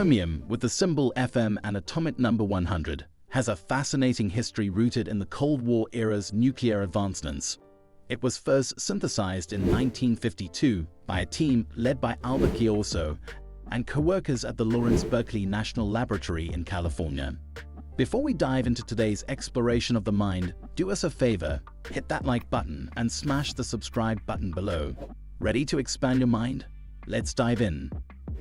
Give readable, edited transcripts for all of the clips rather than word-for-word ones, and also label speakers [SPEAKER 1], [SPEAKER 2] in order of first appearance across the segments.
[SPEAKER 1] Fermium, with the symbol Fm and atomic number 100, has a fascinating history rooted in the Cold War era's nuclear advancements. It was first synthesized in 1952 by a team led by Albert Ghiorso and co-workers at the Lawrence Berkeley National Laboratory in California. Before we dive into today's exploration of the mind, do us a favor, hit that like button and smash the subscribe button below. Ready to expand your mind? Let's dive in.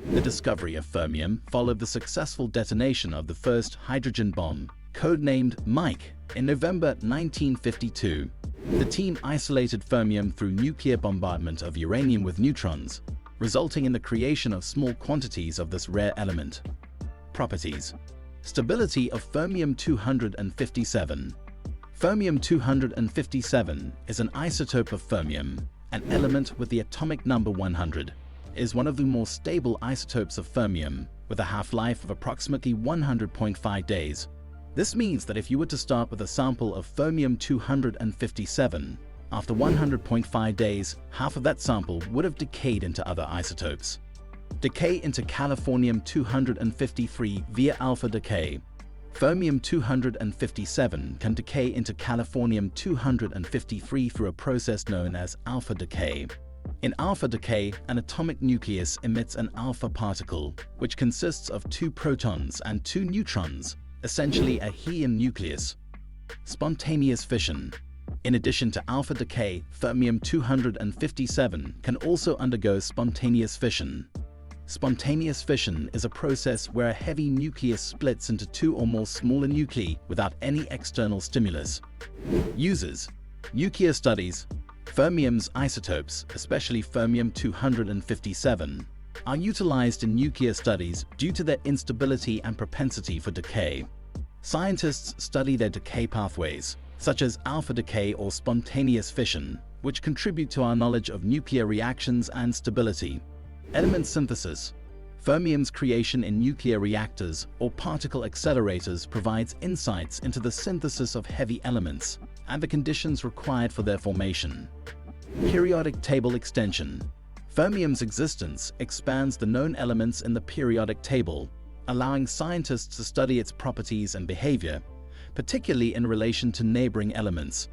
[SPEAKER 1] The discovery of fermium followed the successful detonation of the first hydrogen bomb, codenamed Mike, in November 1952. The team isolated fermium through nuclear bombardment of uranium with neutrons, resulting in the creation of small quantities of this rare element. Properties. Stability of fermium-257. Fermium-257 is an isotope of fermium, an element with the atomic number 100. It is one of the more stable isotopes of fermium, with a half-life of approximately 100.5 days. This means that if you were to start with a sample of fermium-257, after 100.5 days, half of that sample would have decayed into other isotopes. Decay into californium-253 via alpha decay. Fermium-257 can decay into californium-253 through a process known as alpha decay. In alpha decay, an atomic nucleus emits an alpha particle, which consists of 2 protons and 2 neutrons, essentially a helium nucleus. Spontaneous fission. In addition to alpha decay, fermium-257 can also undergo spontaneous fission. Spontaneous fission is a process where a heavy nucleus splits into 2 or more smaller nuclei without any external stimulus. Uses. Nuclear studies. Fermium's isotopes, especially fermium-257, are utilized in nuclear studies due to their instability and propensity for decay. Scientists study their decay pathways, such as alpha decay or spontaneous fission, which contribute to our knowledge of nuclear reactions and stability. Element synthesis. Fermium's creation in nuclear reactors or particle accelerators provides insights into the synthesis of heavy elements and the conditions required for their formation. Periodic table extension. Fermium's existence expands the known elements in the periodic table, allowing scientists to study its properties and behavior, particularly in relation to neighboring elements.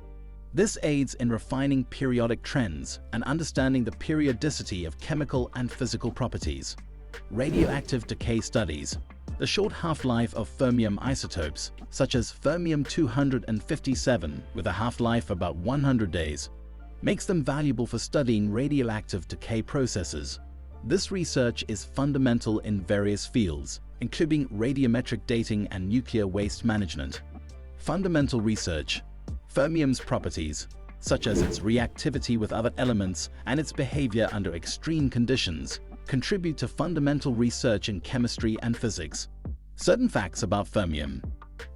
[SPEAKER 1] This aids in refining periodic trends and understanding the periodicity of chemical and physical properties. Radioactive decay studies. The short half-life of fermium isotopes, such as fermium-257 with a half-life of about 100 days, makes them valuable for studying radioactive decay processes. This research is fundamental in various fields, including radiometric dating and nuclear waste management. Fundamental research. Fermium's properties, such as its reactivity with other elements and its behavior under extreme conditions, contribute to fundamental research in chemistry and physics. Certain facts about fermium.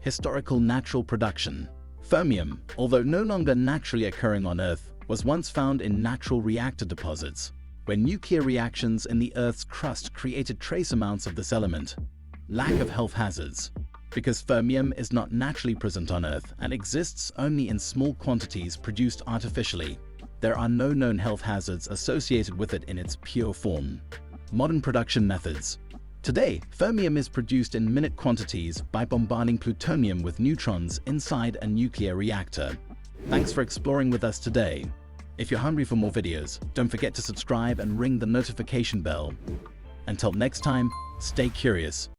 [SPEAKER 1] Historical natural production. Fermium, although no longer naturally occurring on Earth, was once found in natural reactor deposits, where nuclear reactions in the Earth's crust created trace amounts of this element. Lack of health hazards. Because fermium is not naturally present on Earth and exists only in small quantities produced artificially, there are no known health hazards associated with it in its pure form. Modern production methods. Today, fermium is produced in minute quantities by bombarding plutonium with neutrons inside a nuclear reactor. Thanks for exploring with us today. If you're hungry for more videos, don't forget to subscribe and ring the notification bell. Until next time, stay curious.